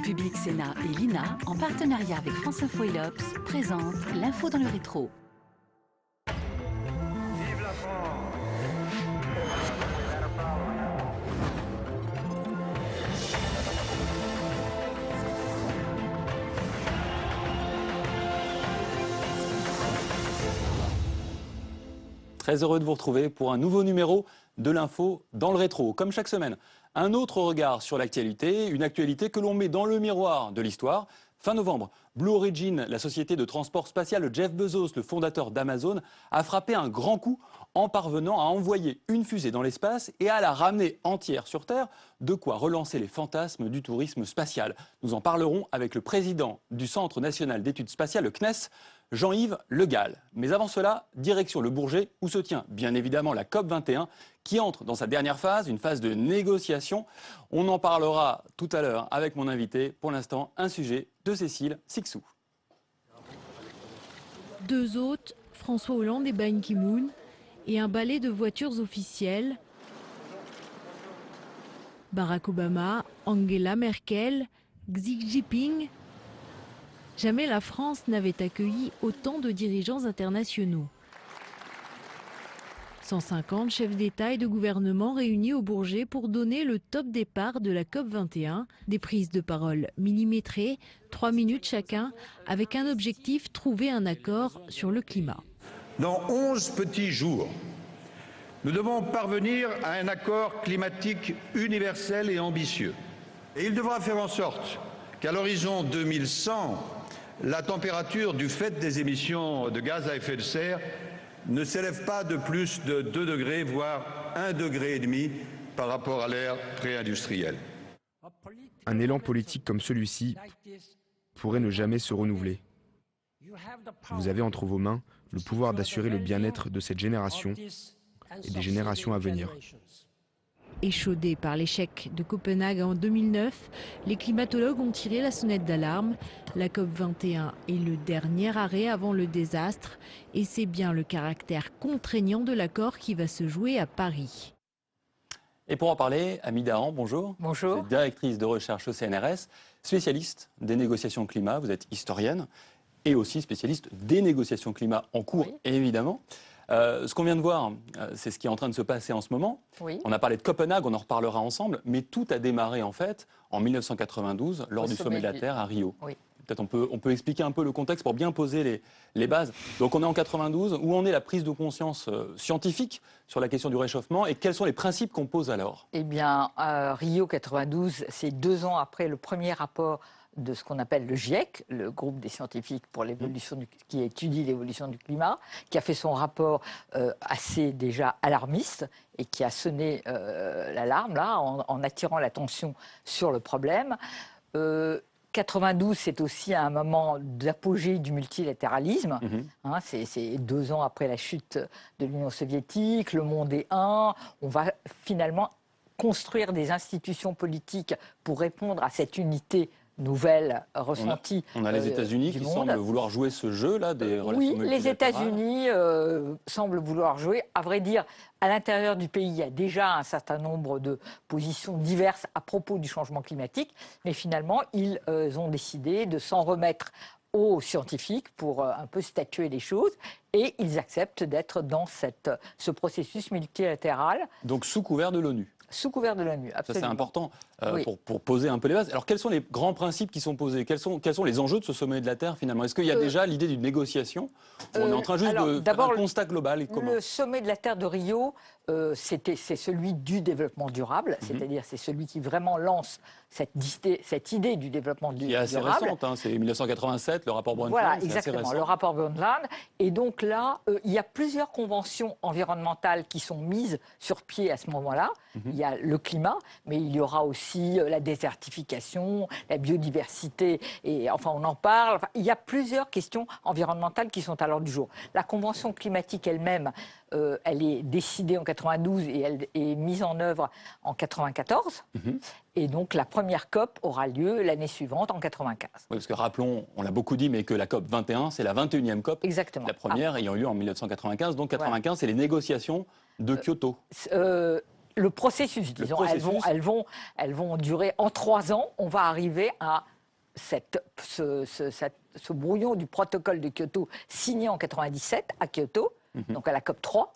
Public Sénat et l'INA, en partenariat avec France Info et l'Obs, présentent l'info dans le rétro. Vive la France! Très heureux de vous retrouver pour un nouveau numéro de l'info dans le rétro. Comme chaque semaine, un autre regard sur l'actualité, une actualité que l'on met dans le miroir de l'histoire. Fin novembre, Blue Origin, la société de transport spatial de Jeff Bezos, le fondateur d'Amazon, a frappé un grand coup en parvenant à envoyer une fusée dans l'espace et à la ramener entière sur Terre, de quoi relancer les fantasmes du tourisme spatial. Nous en parlerons avec le président du Centre national d'études spatiales, le CNES, Jean-Yves Le Gall. Mais avant cela, direction le Bourget, où se tient bien évidemment la COP21, qui entre dans sa dernière phase, une phase de négociation. On en parlera tout à l'heure avec mon invité. Pour l'instant, un sujet de Cécile Sixou. Deux hôtes, François Hollande et Ban Ki-moon, et un balai de voitures officielles. Barack Obama, Angela Merkel, Xi Jinping. Jamais la France n'avait accueilli autant de dirigeants internationaux. 150 chefs d'État et de gouvernement réunis au Bourget pour donner le top départ de la COP21. Des prises de parole millimétrées, 3 minutes chacun, avec un objectif, trouver un accord sur le climat. Dans 11 petits jours, nous devons parvenir à un accord climatique universel et ambitieux. Et il devra faire en sorte qu'à l'horizon 2100, la température du fait des émissions de gaz à effet de serre ne s'élève pas de plus de 2 degrés, voire 1,5 degré par rapport à l'ère pré-industrielle. Un élan politique comme celui-ci pourrait ne jamais se renouveler. Vous avez entre vos mains le pouvoir d'assurer le bien-être de cette génération et des générations à venir. Échaudés par l'échec de Copenhague en 2009, les climatologues ont tiré la sonnette d'alarme. La COP21 est le dernier arrêt avant le désastre et c'est bien le caractère contraignant de l'accord qui va se jouer à Paris. Et pour en parler, Ami Dahan, bonjour. Bonjour. Vous êtes directrice de recherche au CNRS, spécialiste des négociations climat, vous êtes historienne et aussi spécialiste des négociations climat en cours, Oui. évidemment. Ce qu'on vient de voir, c'est ce qui est en train de se passer en ce moment. Oui. On a parlé de Copenhague, on en reparlera ensemble, mais tout a démarré en fait en 1992 lors du sommet de la Terre à Rio. Oui. Peut-être on peut expliquer un peu le contexte pour bien poser les bases. Donc on est en 92, où en est la prise de conscience scientifique sur la question du réchauffement et quels sont les principes qu'on pose alors? Eh bien, Rio 92, c'est 2 ans après le premier rapport de ce qu'on appelle le GIEC, le groupe des scientifiques pour l'évolution qui étudie l'évolution du climat, qui a fait son rapport assez déjà alarmiste et qui a sonné l'alarme là en attirant l'attention sur le problème. 92, c'est aussi un moment d'apogée du multilatéralisme. Hein, c'est 2 ans après la chute de l'Union soviétique, le monde est un. On va finalement construire des institutions politiques pour répondre à cette unité nouvelle ressentie. On a les États-Unis qui semblent vouloir jouer ce jeu-là des relations multilatérales. Oui, les États-Unis semblent vouloir jouer. À vrai dire, à l'intérieur du pays, il y a déjà un certain nombre de positions diverses à propos du changement climatique, mais finalement, ils ont décidé de s'en remettre aux scientifiques pour un peu statuer les choses, et ils acceptent d'être dans ce processus multilatéral. Donc sous couvert de l'ONU. Sous couvert de l'ONU, absolument. Ça, c'est important Oui. pour poser un peu les bases. Alors, quels sont les grands principes qui sont posés? Quels sont les enjeux de ce sommet de la Terre, finalement? Est-ce qu'il y a déjà l'idée d'une négociation? Ou on est en train juste de faire un constat global et commun? Le sommet de la Terre de Rio, c'est celui du développement durable, c'est-à-dire c'est celui qui vraiment lance cette idée du développement durable. Qui est assez récente, hein, c'est 1987, le rapport Brundtland. Voilà, c'est assez exactement, récent. le rapport Brundtland. Et donc là, il y a plusieurs conventions environnementales qui sont mises sur pied à ce moment-là. Il y a le climat, mais il y aura aussi la désertification, la biodiversité, et enfin on en parle. Enfin, il y a plusieurs questions environnementales qui sont à l'ordre du jour. La convention climatique elle-même, elle est décidée en 92 et elle est mise en œuvre en 94. Et donc la première COP aura lieu l'année suivante, en 95. Oui, parce que rappelons, on l'a beaucoup dit, mais que la COP 21, c'est la 21e COP. Exactement. La première ayant eu lieu en 1995. Donc 95, c'est les négociations de Kyoto. le processus, disons. Elles vont durer en 3 ans. On va arriver à ce brouillon du protocole de Kyoto signé en 97 à Kyoto, donc à la COP 3.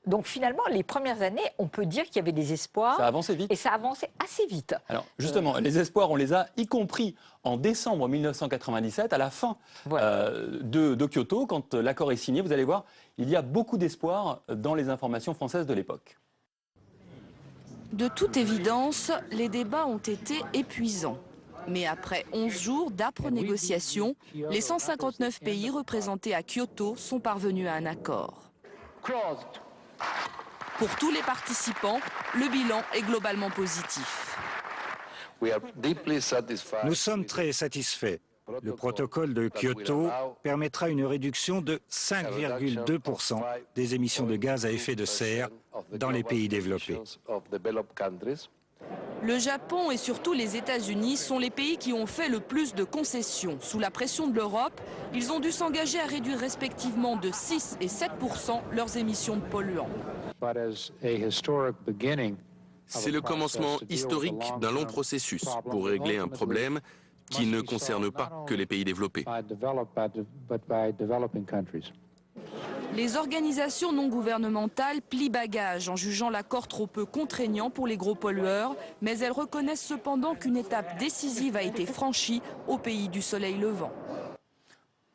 Donc finalement, les premières années, on peut dire qu'il y avait des espoirs. Ça a avancé vite. Et ça a avancé assez vite. Alors justement, les espoirs, on les a, y compris en décembre 1997, à la fin de Kyoto, quand l'accord est signé. Vous allez voir, il y a beaucoup d'espoir dans les informations françaises de l'époque. De toute évidence, les débats ont été épuisants. Mais après 11 jours d'âpres négociations, les 159 pays représentés à Kyoto sont parvenus à un accord. Pour tous les participants, le bilan est globalement positif. Nous sommes très satisfaits. Le protocole de Kyoto permettra une réduction de 5,2% des émissions de gaz à effet de serre dans les pays développés. Le Japon et surtout les États-Unis sont les pays qui ont fait le plus de concessions. Sous la pression de l'Europe, ils ont dû s'engager à réduire respectivement de 6 et 7% leurs émissions de polluants. C'est le commencement historique d'un long processus pour régler un problème qui ne concerne pas que les pays développés. Les organisations non gouvernementales plient bagage en jugeant l'accord trop peu contraignant pour les gros pollueurs, mais elles reconnaissent cependant qu'une étape décisive a été franchie au pays du soleil levant.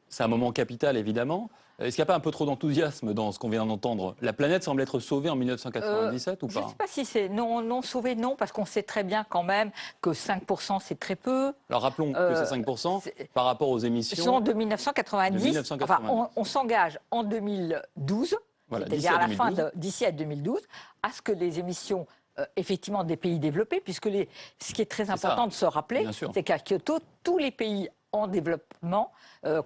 C'est un moment capital, évidemment. Est-ce qu'il n'y a pas un peu trop d'enthousiasme dans ce qu'on vient d'entendre? La planète semble être sauvée en 1997 ou pas? Je ne sais pas si c'est non sauvée, non, parce qu'on sait très bien quand même que 5% c'est très peu. Alors rappelons que c'est 5% par rapport aux émissions. Sont de 1990. Enfin, on s'engage en 2012, voilà, c'est-à-dire à la fin d'ici à 2012, à ce que les émissions effectivement des pays développés, puisque ce qui est très important de se rappeler, c'est qu'à Kyoto, tous les pays en développement,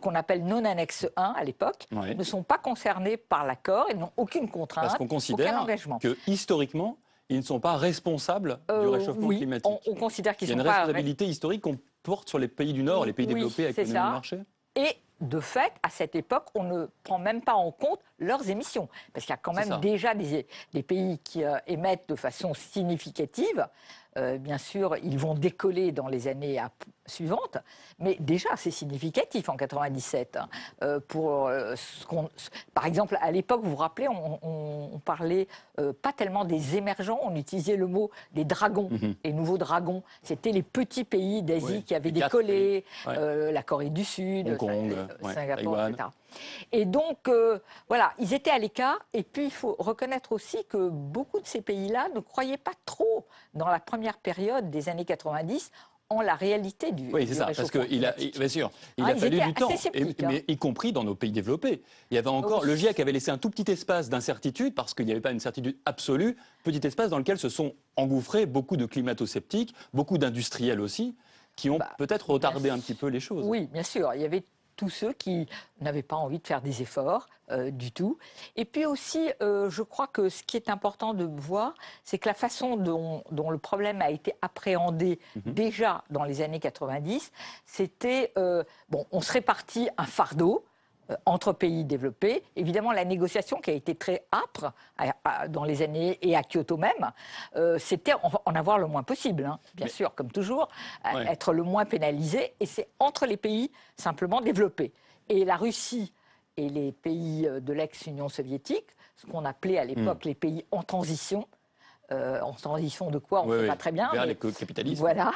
qu'on appelle non annexe 1 à l'époque, ne sont pas concernés par l'accord et n'ont aucune contrainte, parce qu'on considère que historiquement, ils ne sont pas responsables du réchauffement climatique. On considère qu'ils sont pas... Il y a une responsabilité historique qu'on porte sur les pays du Nord, les pays développés avec l'économie de marché. Et de fait, à cette époque, on ne prend même pas en compte leurs émissions. Parce qu'il y a quand même déjà des pays qui émettent de façon significative. Bien sûr, ils vont décoller dans les années suivantes, mais déjà c'est significatif en 97. Par exemple, à l'époque, vous vous rappelez, on parlait pas tellement des émergents, on utilisait le mot des dragons, les nouveaux dragons. C'était les petits pays d'Asie qui avaient décollé, la Corée du Sud, Hong Kong, Singapour, etc. Et donc, voilà, ils étaient à l'écart. Et puis, il faut reconnaître aussi que beaucoup de ces pays-là ne croyaient pas trop, dans la première période des années 90, en la réalité du Oui, c'est ça, parce qu'il a, bien sûr, il a fallu du temps, mais y compris dans nos pays développés. Il y avait encore, le GIEC avait laissé un tout petit espace d'incertitude, parce qu'il n'y avait pas une certitude absolue, petit espace dans lequel se sont engouffrés beaucoup de climato-sceptiques, beaucoup d'industriels aussi, qui ont peut-être retardé un petit peu les choses. Oui, bien sûr, il y avait tous ceux qui n'avaient pas envie de faire des efforts du tout. Et puis aussi, je crois que ce qui est important de voir, c'est que la façon dont le problème a été appréhendé déjà dans les années 90, c'était, on se répartit un fardeau entre pays développés. Évidemment, la négociation qui a été très âpre dans les années, et à Kyoto même, c'était en avoir le moins possible, bien sûr, comme toujours, être le moins pénalisé, et c'est entre les pays simplement développés. Et la Russie et les pays de l'ex-Union soviétique, ce qu'on appelait à l'époque les pays en transition de quoi, on ne sait pas très bien. Vers le capitalisme. Voilà.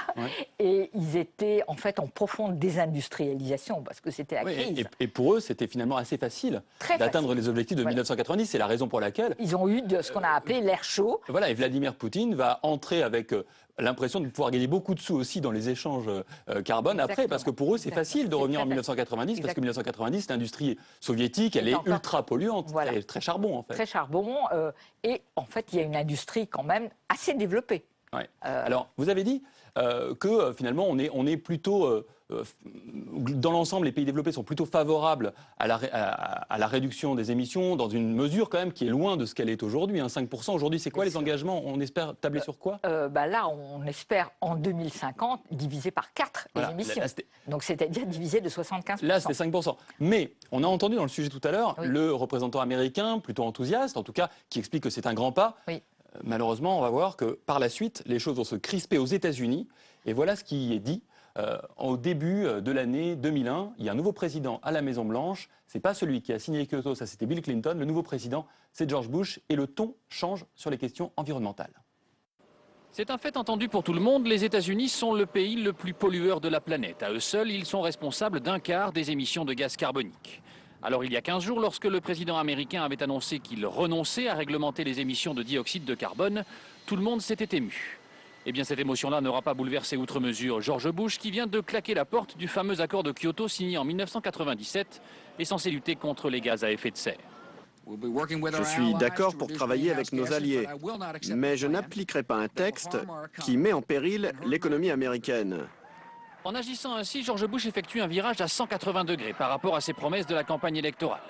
Et ils étaient en fait en profonde désindustrialisation parce que c'était la crise. Et pour eux, c'était finalement assez facile d'atteindre les objectifs de 1990. C'est la raison pour laquelle... Ils ont eu ce qu'on a appelé l'air chaud. Voilà, et Vladimir Poutine va entrer avec l'impression de pouvoir gagner beaucoup de sous aussi dans les échanges carbone après, parce que pour eux, c'est facile de revenir en 1990, parce que 1990, l'industrie soviétique, elle est ultra polluante, très charbon en fait. Très charbon, et en fait, il y a une industrie quand même assez développée. Alors, vous avez dit que finalement, on est plutôt... dans l'ensemble, les pays développés sont plutôt favorables à la réduction des émissions, dans une mesure quand même qui est loin de ce qu'elle est aujourd'hui. 5% aujourd'hui, c'est quoi les engagements? On espère tabler sur quoi? Là, on espère en 2050 diviser par 4 les émissions. Donc c'est-à-dire diviser de 75%. Là, c'était 5%. Mais on a entendu dans le sujet tout à l'heure le représentant américain, plutôt enthousiaste, en tout cas, qui explique que c'est un grand pas. malheureusement, on va voir que par la suite, les choses vont se crisper aux États-Unis. Et voilà ce qui est dit. Au début de l'année 2001, il y a un nouveau président à la Maison-Blanche. Ce n'est pas celui qui a signé Kyoto, ça c'était Bill Clinton. Le nouveau président, c'est George Bush. Et le ton change sur les questions environnementales. C'est un fait entendu pour tout le monde, les États-Unis sont le pays le plus pollueur de la planète. À eux seuls, ils sont responsables d'un quart des émissions de gaz carbonique. Alors il y a 15 jours, lorsque le président américain avait annoncé qu'il renonçait à réglementer les émissions de dioxyde de carbone, tout le monde s'était ému. Eh bien cette émotion-là n'aura pas bouleversé outre mesure George Bush qui vient de claquer la porte du fameux accord de Kyoto signé en 1997 et censé lutter contre les gaz à effet de serre. Je suis d'accord pour travailler avec nos alliés, mais je n'appliquerai pas un texte qui met en péril l'économie américaine. En agissant ainsi, George Bush effectue un virage à 180 degrés par rapport à ses promesses de la campagne électorale.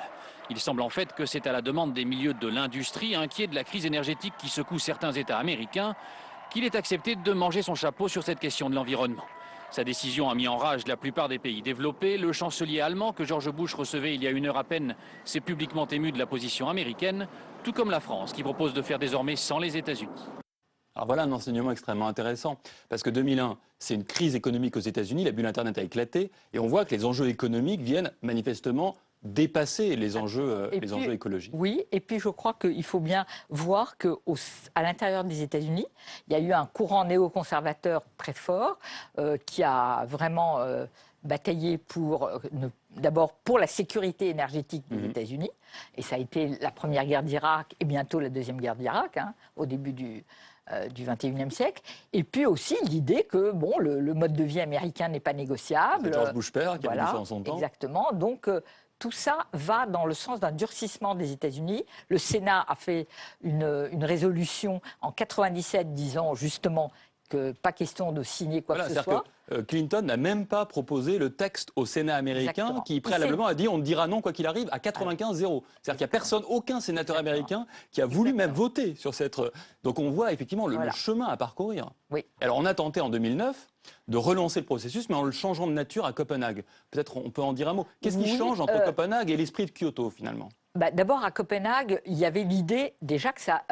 Il semble en fait que c'est à la demande des milieux de l'industrie, inquiets de la crise énergétique qui secoue certains États américains, qu'il ait accepté de manger son chapeau sur cette question de l'environnement. Sa décision a mis en rage la plupart des pays développés. Le chancelier allemand que George Bush recevait il y a 1 heure à peine s'est publiquement ému de la position américaine, tout comme la France qui propose de faire désormais sans les États-Unis. Alors voilà un enseignement extrêmement intéressant, parce que 2001, c'est une crise économique aux États-Unis, la bulle Internet a éclaté, et on voit que les enjeux économiques viennent manifestement dépasser les enjeux écologiques. Oui, et puis je crois qu'il faut bien voir qu'à l'intérieur des États-Unis, il y a eu un courant néoconservateur très fort qui a vraiment bataillé d'abord pour la sécurité énergétique des États-Unis, et ça a été la première guerre d'Irak et bientôt la deuxième guerre d'Irak, au début du XXIe siècle, et puis aussi l'idée que bon, le mode de vie américain n'est pas négociable. C'est George Bush père qui a voulu ça en son temps. Exactement, donc tout ça va dans le sens d'un durcissement des États-Unis. Le Sénat a fait une résolution en 97 disant justement que pas question de signer quoi que ce soit. Clinton n'a même pas proposé le texte au Sénat américain qui préalablement a dit on dira non quoi qu'il arrive à 95-0. C'est-à-dire qu'il n'y a personne, aucun sénateur américain qui a voulu même voter sur cette... Donc on voit effectivement le chemin à parcourir. Oui. Alors on a tenté en 2009 de relancer le processus mais en le changeant de nature à Copenhague. Peut-être on peut en dire un mot. Qu'est-ce qui change entre Copenhague et l'esprit de Kyoto finalement? D'abord à Copenhague, il y avait l'idée déjà que ça...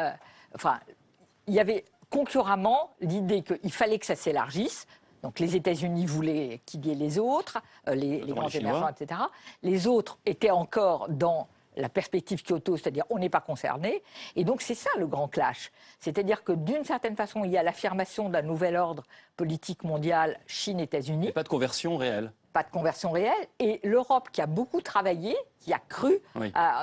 il y avait concurremment l'idée qu'il fallait que ça s'élargisse. Donc les États-Unis voulaient qu'il y ait les autres, les grands émergents, etc. Les autres étaient encore dans la perspective Kyoto, c'est-à-dire on n'est pas concerné. Et donc c'est ça le grand clash. C'est-à-dire que d'une certaine façon, il y a l'affirmation d'un nouvel ordre politique mondial Chine-États-Unis. Et pas de conversion réelle. Pas de conversion réelle. Et l'Europe qui a beaucoup travaillé, qui a cru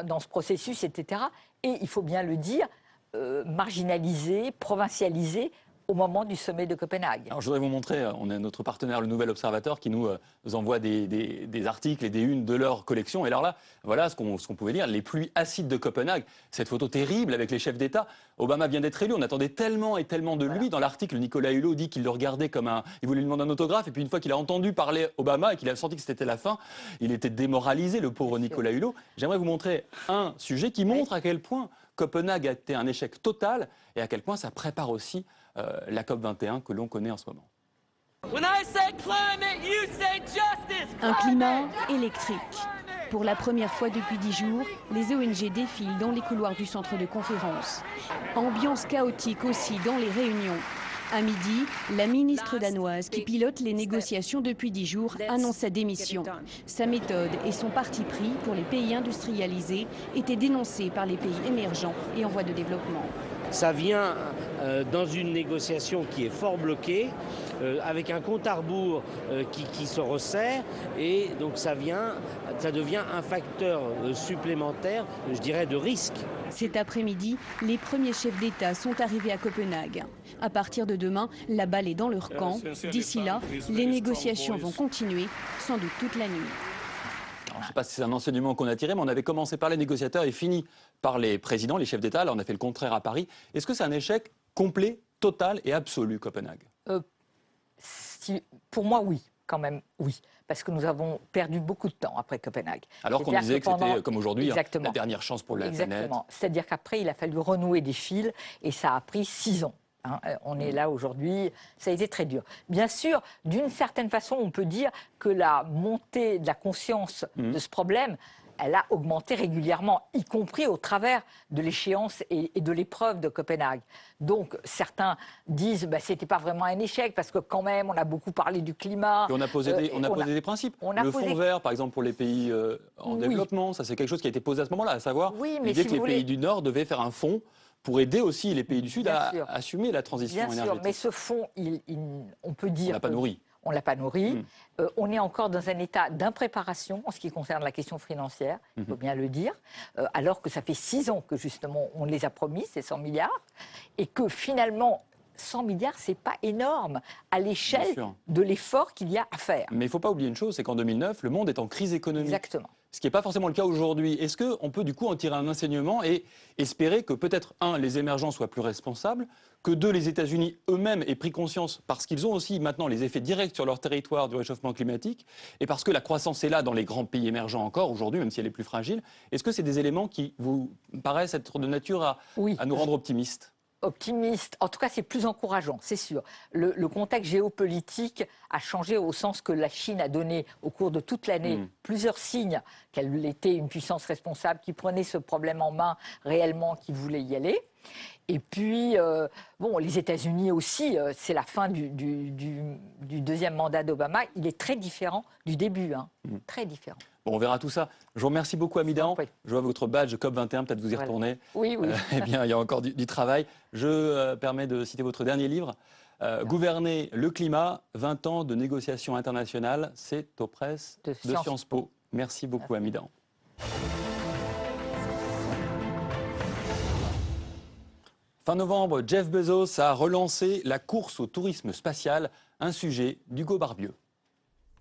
dans ce processus, etc. Et il faut bien le dire, marginalisée, provincialisée, au moment du sommet de Copenhague. Alors, je voudrais vous montrer, on a notre partenaire, le Nouvel Observateur, qui nous envoie des articles et des unes de leur collection. Et alors là, voilà ce qu'on pouvait lire, les pluies acides de Copenhague. Cette photo terrible avec les chefs d'État. Obama vient d'être élu, on attendait tellement et tellement de lui. Dans l'article, Nicolas Hulot dit qu'il le regardait comme un... Il voulait lui demander un autographe, et puis une fois qu'il a entendu parler Obama et qu'il a senti que c'était la fin, il était démoralisé, le pauvre Nicolas Hulot. J'aimerais vous montrer un sujet qui montre à quel point Copenhague a été un échec total et à quel point ça prépare aussi la COP21 que l'on connaît en ce moment. Un climat électrique. Pour la première fois depuis 10 jours, les ONG défilent dans les couloirs du centre de conférence. Ambiance chaotique aussi dans les réunions. À midi, la ministre danoise qui pilote les négociations depuis 10 jours annonce sa démission. Sa méthode et son parti pris pour les pays industrialisés étaient dénoncés par les pays émergents et en voie de développement. Ça vient dans une négociation qui est fort bloquée, avec un compte à rebours qui se resserre, et donc ça devient un facteur supplémentaire, je dirais, de risque. Cet après-midi, les premiers chefs d'État sont arrivés à Copenhague. À partir de demain, la balle est dans leur camp. D'ici là, les négociations vont continuer, sans doute toute la nuit. Alors, je ne sais pas si c'est un enseignement qu'on a tiré, mais on avait commencé par les négociateurs et fini par les présidents, les chefs d'État. Là, on a fait le contraire à Paris. Est-ce que c'est un échec complet, total et absolu, Copenhague? Pour moi, oui, quand même, oui. Parce que nous avons perdu beaucoup de temps après Copenhague. Alors qu'on disait que c'était, comme aujourd'hui, la dernière chance pour la planète. Exactement. C'est-à-dire qu'après, il a fallu renouer des fils et ça a pris 6 ans. On est là aujourd'hui, ça a été très dur. Bien sûr, d'une certaine façon, on peut dire que la montée de la conscience de ce problème elle a augmenté régulièrement, y compris au travers de l'échéance et de l'épreuve de Copenhague. Donc certains disent que ce n'était pas vraiment un échec, parce que quand même, on a beaucoup parlé du climat. Et on a posé des principes. Le fonds vert, par exemple, pour les pays en développement, ça c'est quelque chose qui a été posé à ce moment-là, à savoir l'idée que les pays du Nord devaient faire un fonds pour aider aussi les pays du Sud à assumer la transition énergétique. Bien sûr, mais ce fonds, on peut dire... On l'a pas nourri. On ne l'a pas nourri. On est encore dans un état d'impréparation en ce qui concerne la question financière, il faut bien le dire, alors que ça fait 6 ans que justement on les a promis, ces 100 milliards, et que finalement 100 milliards, ce n'est pas énorme à l'échelle de l'effort qu'il y a à faire. Mais il ne faut pas oublier une chose, c'est qu'en 2009, le monde est en crise économique. Exactement. Ce qui n'est pas forcément le cas aujourd'hui. Est-ce qu'on peut du coup en tirer un enseignement et espérer que peut-être, 1, les émergents soient plus responsables, que 2, les États-Unis eux-mêmes aient pris conscience, parce qu'ils ont aussi maintenant les effets directs sur leur territoire du réchauffement climatique, et parce que la croissance est là dans les grands pays émergents encore aujourd'hui, même si elle est plus fragile. Est-ce que c'est des éléments qui vous paraissent être de nature à nous rendre optimistes ? Optimiste, en tout cas c'est plus encourageant, c'est sûr. Le contexte géopolitique a changé au sens que la Chine a donné au cours de toute l'année plusieurs signes qu'elle était une puissance responsable, qui prenait ce problème en main réellement, qui voulait y aller. Et puis, les États-Unis aussi, c'est la fin du deuxième mandat d'Obama, il est très différent du début, très différent. Bon, on verra tout ça. Je vous remercie beaucoup, Ami Dahan. Je vois votre badge COP21, peut-être vous y retournez. Oui. Eh bien, il y a encore du travail. Je permets de citer votre dernier livre, Gouverner le climat, 20 ans de négociations internationales. C'est aux presses de Sciences Po. Merci beaucoup, Ami Dahan. Fin novembre, Jeff Bezos a relancé la course au tourisme spatial, un sujet d'Hugo Barbieux.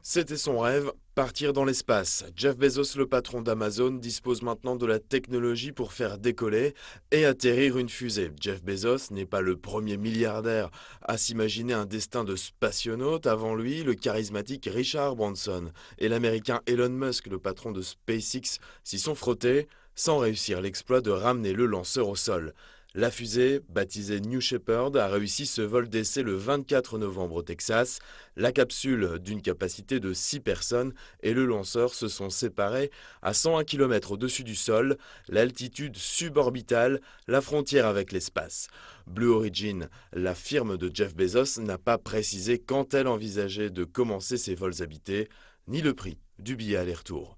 C'était son rêve, partir dans l'espace. Jeff Bezos, le patron d'Amazon, dispose maintenant de la technologie pour faire décoller et atterrir une fusée. Jeff Bezos n'est pas le premier milliardaire à s'imaginer un destin de spationaute. Avant lui, le charismatique Richard Branson et l'américain Elon Musk, le patron de SpaceX, s'y sont frottés sans réussir l'exploit de ramener le lanceur au sol. La fusée, baptisée New Shepard, a réussi ce vol d'essai le 24 novembre au Texas. La capsule, d'une capacité de 6 personnes, et le lanceur se sont séparés à 101 km au-dessus du sol, l'altitude suborbitale, la frontière avec l'espace. Blue Origin, la firme de Jeff Bezos, n'a pas précisé quand elle envisageait de commencer ses vols habités, ni le prix du billet aller-retour.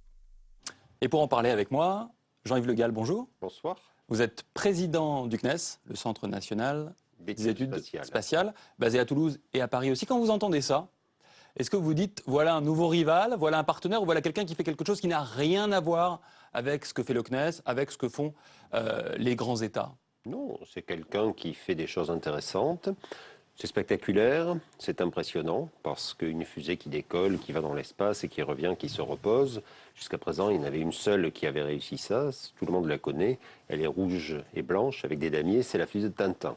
Et pour en parler avec moi, Jean-Yves Le Gall, bonjour. Bonsoir. Vous êtes président du CNES, le Centre national des études spatiales, basé à Toulouse et à Paris aussi. Quand vous entendez ça, est-ce que vous dites, voilà un nouveau rival, voilà un partenaire, ou voilà quelqu'un qui fait quelque chose qui n'a rien à voir avec ce que fait le CNES, avec ce que font les grands États? Non, c'est quelqu'un qui fait des choses intéressantes. C'est spectaculaire, c'est impressionnant, parce qu'une fusée qui décolle, qui va dans l'espace et qui revient, qui se repose, jusqu'à présent, il y en avait une seule qui avait réussi ça, tout le monde la connaît, elle est rouge et blanche avec des damiers, c'est la fusée de Tintin.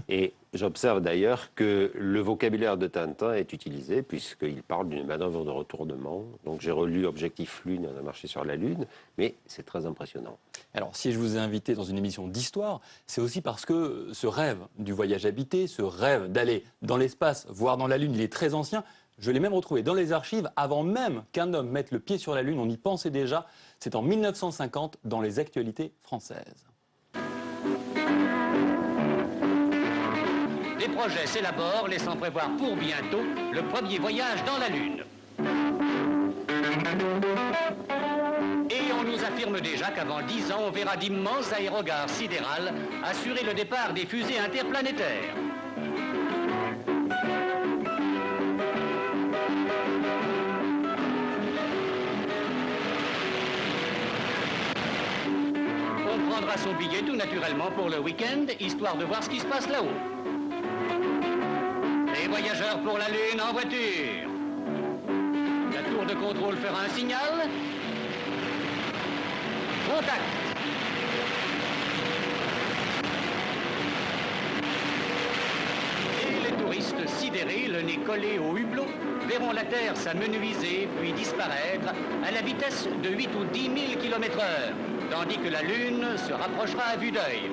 Et j'observe d'ailleurs que le vocabulaire de Tintin est utilisé, puisqu'il parle d'une manœuvre de retournement. Donc j'ai relu Objectif Lune, on a marché sur la Lune, mais c'est très impressionnant. Alors, si je vous ai invité dans une émission d'histoire, c'est aussi parce que ce rêve du voyage habité, ce rêve d'aller dans l'espace, voire dans la Lune, il est très ancien. Je l'ai même retrouvé dans les archives avant même qu'un homme mette le pied sur la Lune. On y pensait déjà. C'est en 1950 dans les actualités françaises. Des projets s'élaborent, laissant prévoir pour bientôt le premier voyage dans la Lune. Et on nous affirme déjà qu'avant 10 ans, on verra d'immenses aérogares sidérales assurer le départ des fusées interplanétaires. On prendra son billet tout naturellement pour le week-end, histoire de voir ce qui se passe là-haut. Les voyageurs pour la Lune en voiture. La tour de contrôle fera un signal. Contact. Et les touristes sidérés, le nez collé au hublot, verront la Terre s'amenuiser puis disparaître à la vitesse de 8 ou 10 000 km/h, tandis que la Lune se rapprochera à vue d'œil.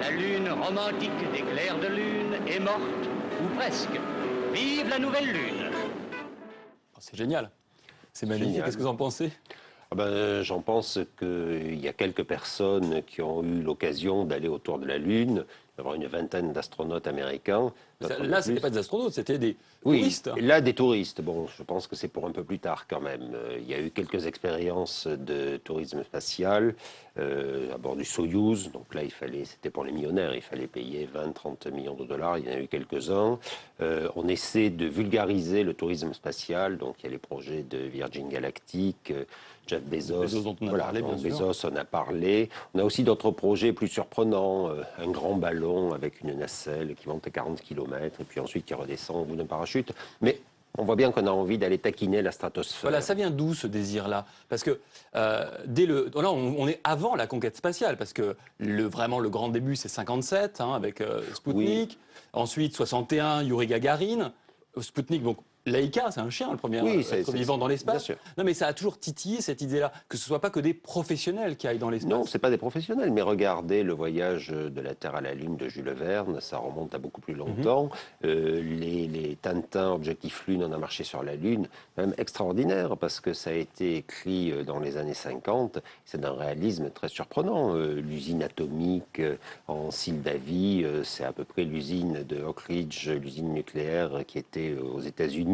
La Lune romantique des clairs de Lune est morte, ou presque. Vive la nouvelle Lune! C'est génial. C'est magnifique. Qu'est-ce que vous en pensez? J'en pense qu'il y a quelques personnes qui ont eu l'occasion d'aller autour de la Lune, d'avoir une vingtaine d'astronautes américains. Là, ce n'était pas des astronautes, c'était des touristes. Oui, là, des touristes. Bon, je pense que c'est pour un peu plus tard quand même. Il y a eu quelques expériences de tourisme spatial à bord du Soyouz. Donc là, c'était pour les millionnaires, il fallait payer 20-30 millions de dollars. Il y en a eu quelques-uns. On essaie de vulgariser le tourisme spatial. Donc il y a les projets de Virgin Galactic, Jeff Bezos, dont on a parlé, bien sûr. Bezos, on a parlé. On a aussi d'autres projets plus surprenants. Un grand ballon avec une nacelle qui monte à 40 km et puis ensuite qui redescend au bout d'un parachute. Mais on voit bien qu'on a envie d'aller taquiner la stratosphère. Voilà, ça vient d'où ce désir-là? Parce que là, on est avant la conquête spatiale, parce que vraiment le grand début, c'est 57, avec Sputnik. Oui. Ensuite, 61, Yuri Gagarin. Sputnik, donc Laika, c'est un chien, le premier être vivant dans l'espace. Non, mais ça a toujours titillé cette idée-là, que ce ne soit pas que des professionnels qui aillent dans l'espace. Non, ce n'est pas des professionnels, mais regardez le voyage de la Terre à la Lune de Jules Verne, ça remonte à beaucoup plus longtemps. Les Tintin, Objectif Lune, on a marché sur la Lune, même extraordinaire, parce que ça a été écrit dans les années 50, c'est d'un réalisme très surprenant. L'usine atomique en Sildavie, c'est à peu près l'usine de Oak Ridge, l'usine nucléaire qui était aux États-Unis.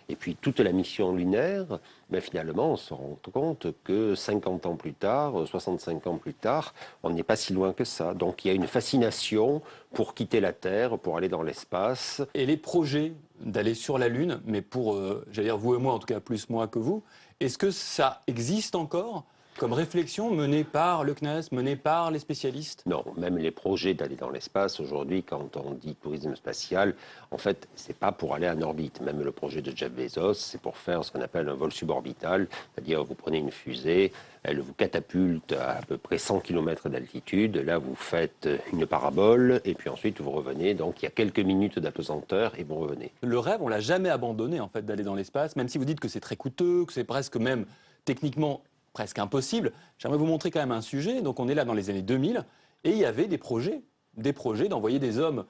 Et puis toute la mission lunaire, finalement, on se rend compte que 50 ans plus tard, 65 ans plus tard, on n'est pas si loin que ça. Donc il y a une fascination pour quitter la Terre, pour aller dans l'espace. Et les projets d'aller sur la Lune, mais pour, j'allais dire vous et moi, en tout cas plus moi que vous, est-ce que ça existe encore comme réflexion menée par le CNES, menée par les spécialistes? Non, même les projets d'aller dans l'espace, aujourd'hui, quand on dit tourisme spatial, en fait, c'est pas pour aller en orbite. Même le projet de Jeff Bezos, c'est pour faire ce qu'on appelle un vol suborbital, c'est-à-dire vous prenez une fusée, elle vous catapulte à peu près 100 km d'altitude, là vous faites une parabole, et puis ensuite vous revenez, donc il y a quelques minutes d'apesanteur, et vous revenez. Le rêve, on l'a jamais abandonné, en fait, d'aller dans l'espace, même si vous dites que c'est très coûteux, que c'est presque même techniquement presque impossible. J'aimerais vous montrer quand même un sujet. Donc on est là dans les années 2000 et il y avait des projets d'envoyer des hommes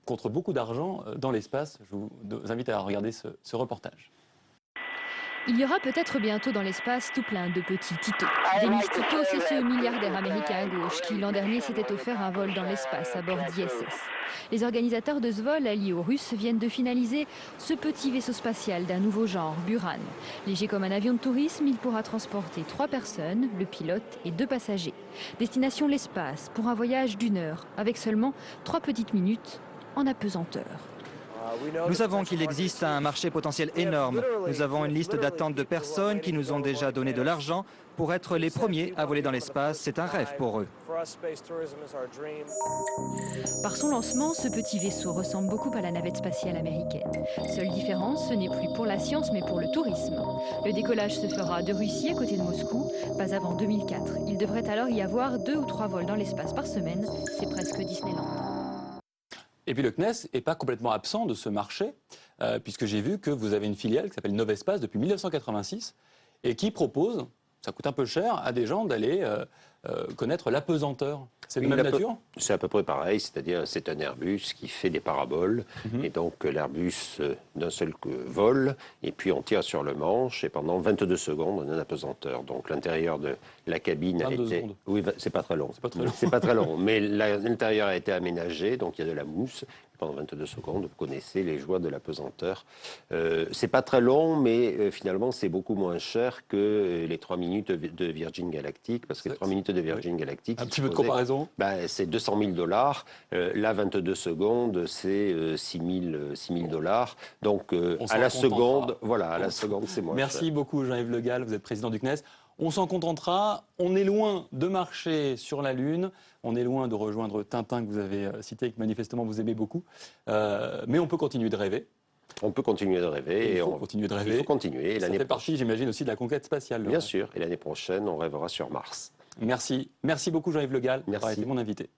contre beaucoup d'argent dans l'espace. Je vous invite à regarder ce reportage. Il y aura peut-être bientôt dans l'espace tout plein de petits Tito. Denis Tito, c'est ce milliardaire américain à gauche qui l'an dernier s'était offert un vol dans l'espace à bord d'ISS. Les organisateurs de ce vol, alliés aux Russes, viennent de finaliser ce petit vaisseau spatial d'un nouveau genre, Buran. Léger comme un avion de tourisme, il pourra transporter 3 personnes, le pilote et 2 passagers. Destination l'espace pour un voyage d'1 heure, avec seulement 3 petites minutes en apesanteur. Nous savons qu'il existe un marché potentiel énorme. Nous avons une liste d'attente de personnes qui nous ont déjà donné de l'argent pour être les premiers à voler dans l'espace. C'est un rêve pour eux. Par son lancement, ce petit vaisseau ressemble beaucoup à la navette spatiale américaine. Seule différence, ce n'est plus pour la science mais pour le tourisme. Le décollage se fera de Russie à côté de Moscou, pas avant 2004. Il devrait alors y avoir 2 ou 3 vols dans l'espace par semaine. C'est presque Disneyland. Et puis le CNES n'est pas complètement absent de ce marché, puisque j'ai vu que vous avez une filiale qui s'appelle Novespace depuis 1986 et qui propose, ça coûte un peu cher, à des gens d'aller connaître l'apesanteur. C'est de même nature? C'est à peu près pareil, c'est-à-dire c'est un Airbus qui fait des paraboles, et donc l'Airbus d'un seul vol, et puis on tire sur le manche, et pendant 22 secondes, on a une apesanteur. Donc l'intérieur de la cabine a été... Oui, c'est pas très long. C'est pas très long. C'est pas très long, mais l'intérieur a été aménagé, donc il y a de la mousse. Pendant 22 secondes, vous connaissez les joies de l'apesanteur. C'est pas très long, mais finalement, c'est beaucoup moins cher que les 3 minutes de Virgin Galactic, parce que les 3 minutes de Virgin Galactic... Un petit peu de comparaison. C'est 200 000 $. Là, 22 secondes, c'est 6 000 $. Donc, à la seconde, voilà, à la seconde, c'est moins cher. Merci beaucoup, Jean-Yves Le Gall, vous êtes président du CNES. On s'en contentera. On est loin de marcher sur la Lune. On est loin de rejoindre Tintin, que vous avez cité et que manifestement vous aimez beaucoup. Mais on peut continuer de rêver. On peut continuer de rêver. Il faut continuer de rêver. Il faut continuer. Et ça fait partie, j'imagine, aussi de la conquête spatiale. Bien sûr. Et l'année prochaine, on rêvera sur Mars. Merci. Merci beaucoup, Jean-Yves Le Gall, d'avoir été mon invité.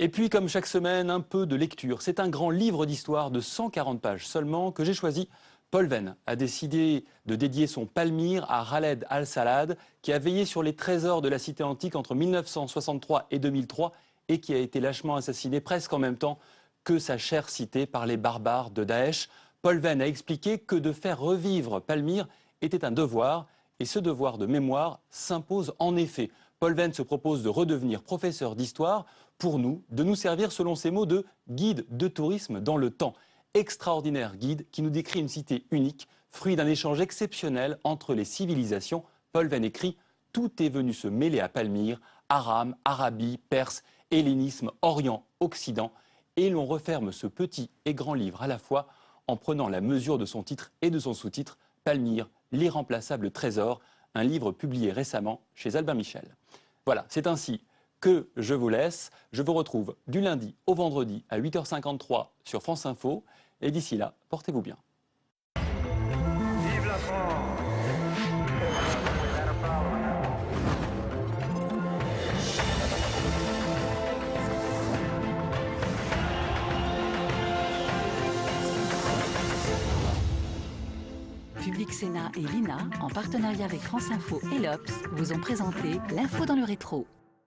Et puis, comme chaque semaine, un peu de lecture. C'est un grand livre d'histoire de 140 pages seulement que j'ai choisi. Paul Venn a décidé de dédier son Palmyre à Khaled al-Salad, qui a veillé sur les trésors de la cité antique entre 1963 et 2003 et qui a été lâchement assassiné presque en même temps que sa chère cité par les barbares de Daesh. Paul Venn a expliqué que de faire revivre Palmyre était un devoir, et ce devoir de mémoire s'impose en effet. Paul Venn se propose de redevenir professeur d'histoire pour nous, de nous servir selon ses mots de guide de tourisme dans le temps. Extraordinaire guide qui nous décrit une cité unique, fruit d'un échange exceptionnel entre les civilisations. Paul Venn écrit « Tout est venu se mêler à Palmyre, Aram, Arabie, Perse, hellénisme, Orient, Occident » et l'on referme ce petit et grand livre à la fois en prenant la mesure de son titre et de son sous-titre « Palmyre, l'irremplaçable trésor », un livre publié récemment chez Albin Michel. Voilà, c'est ainsi que je vous laisse. Je vous retrouve du lundi au vendredi à 8h53 sur France Info. Et d'ici là, portez-vous bien. Vive la France! Public Sénat et l'INA, en partenariat avec France Info et l'Obs, vous ont présenté l'info dans le rétro.